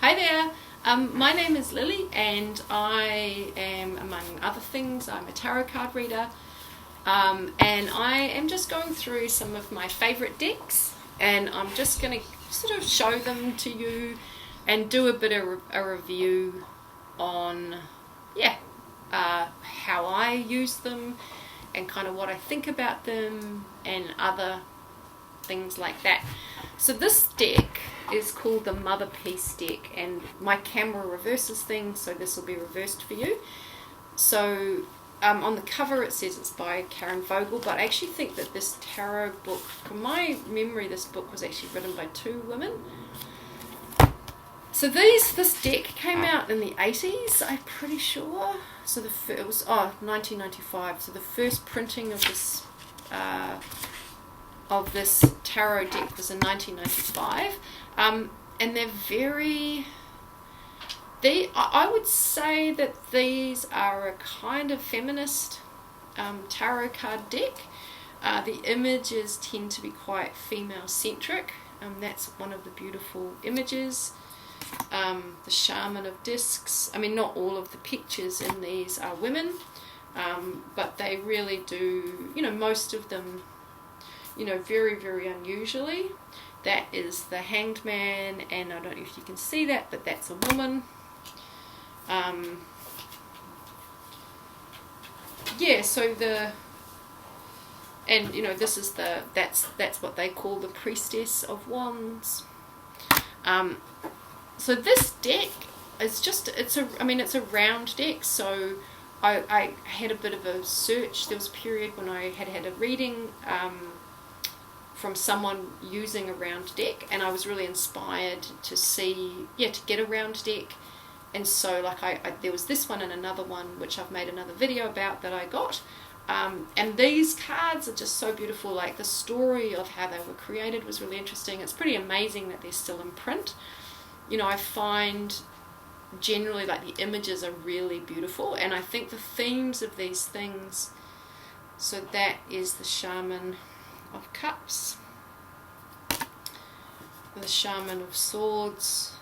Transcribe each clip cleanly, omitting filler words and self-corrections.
Hi there, my name is Lily and I am, among other things, I'm a tarot card reader, and I am just going through some of my favourite decks, and I'm just going to sort of show them to you and do a bit of a review on how I use them and kind of what I think about them and other things like that. So this deck is called the Motherpeace deck, and my camera reverses things, so this will be reversed for you. So on the cover it says it's by Karen Vogel, but I actually think that this tarot book, from my memory, this book was actually written by two women. So this deck came out in the 80s, I'm pretty sure. So it was 1995. So the first printing of this tarot deck was in 1995, and I would say that these are a kind of feminist tarot card deck. The images tend to be quite female-centric. That's one of the beautiful images. The Shaman of Discs. I mean, not all of the pictures in these are women, but they really do, most of them, very, very unusually. That is the Hanged Man, and I don't know if you can see that, but that's a woman. This is that's what they call the Priestess of Wands. So this deck is it's a round deck. So I had a bit of a search. There was a period when I had a reading from someone using a round deck, and I was really inspired to get a round deck. And so there was this one and another one which I've made another video about that I got, and these cards are just so beautiful. Like, the story of how they were created was really interesting. It's pretty amazing that they're still in print. I find generally the images are really beautiful, and I think the themes of these things, so that is the Shaman of Cups, the Shaman of Swords.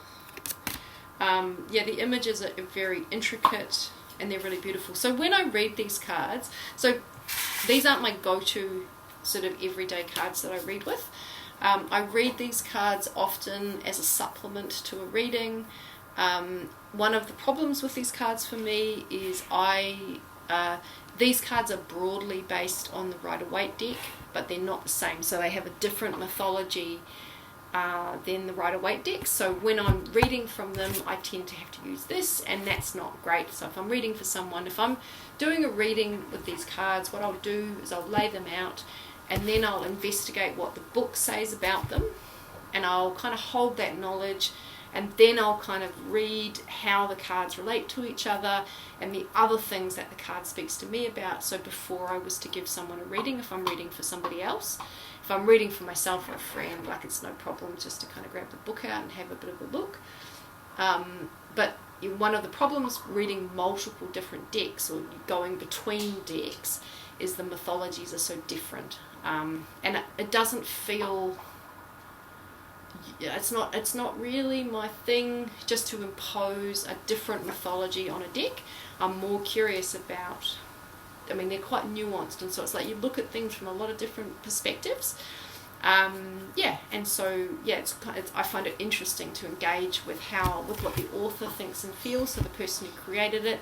The images are very intricate and they're really beautiful. So when I read these cards, so these aren't my go-to sort of everyday cards that I read with. I read these cards often as a supplement to a reading. One of the problems with these cards for me is these cards are broadly based on the Rider-Waite deck, but they're not the same. So they have a different mythology than the Rider-Waite deck. So when I'm reading from them, I tend to have to use this, and that's not great. So if I'm reading for someone, if I'm doing a reading with these cards, what I'll do is I'll lay them out, and then I'll investigate what the book says about them, and I'll kind of hold that knowledge, and then I'll kind of read how the cards relate to each other and the other things that the card speaks to me about. So before I was to give someone a reading, if I'm reading for somebody else, if I'm reading for myself or a friend, it's no problem just to kind of grab the book out and have a bit of a look. But one of the problems reading multiple different decks or going between decks is the mythologies are so different, and it doesn't feel, it's not really my thing just to impose a different mythology on a deck. I'm more curious about, they're quite nuanced, and so it's you look at things from a lot of different perspectives. I find it interesting to engage with what the author thinks and feels, so the person who created it,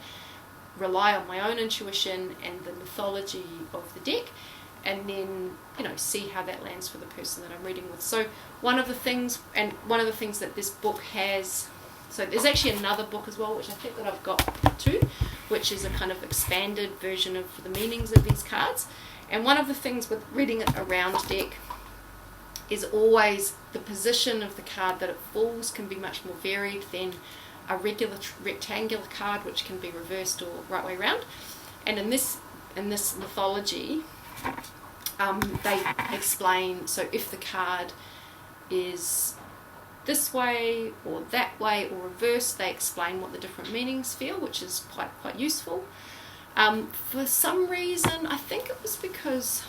rely on my own intuition and the mythology of the deck, and then see how that lands for the person that I'm reading with. So one of the things that this book has, so there's actually another book as well, which I think that I've got too, which is a kind of expanded version of the meanings of these cards. And one of the things with reading a round deck is always the position of the card that it falls can be much more varied than a regular rectangular card, which can be reversed or right way around. And in this mythology, they explain, so if the card is this way or that way or reversed, they explain what the different meanings feel, which is quite useful. For some reason, I think it was because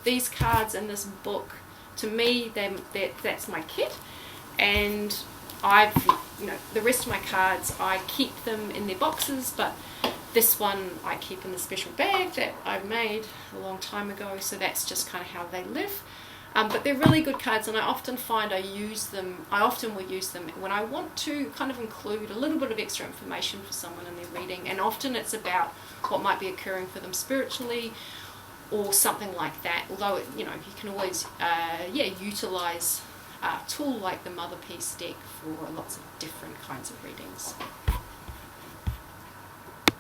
these cards in this book, to me, that's my kit, and the rest of my cards, I keep them in their boxes, but this one I keep in the special bag that I made a long time ago, so that's just kind of how they live. But they're really good cards, and I often find I often will use them when I want to kind of include a little bit of extra information for someone in their reading, and often it's about what might be occurring for them spiritually or something like that, although you can always utilize a tool like the Motherpeace deck for lots of different kinds of readings.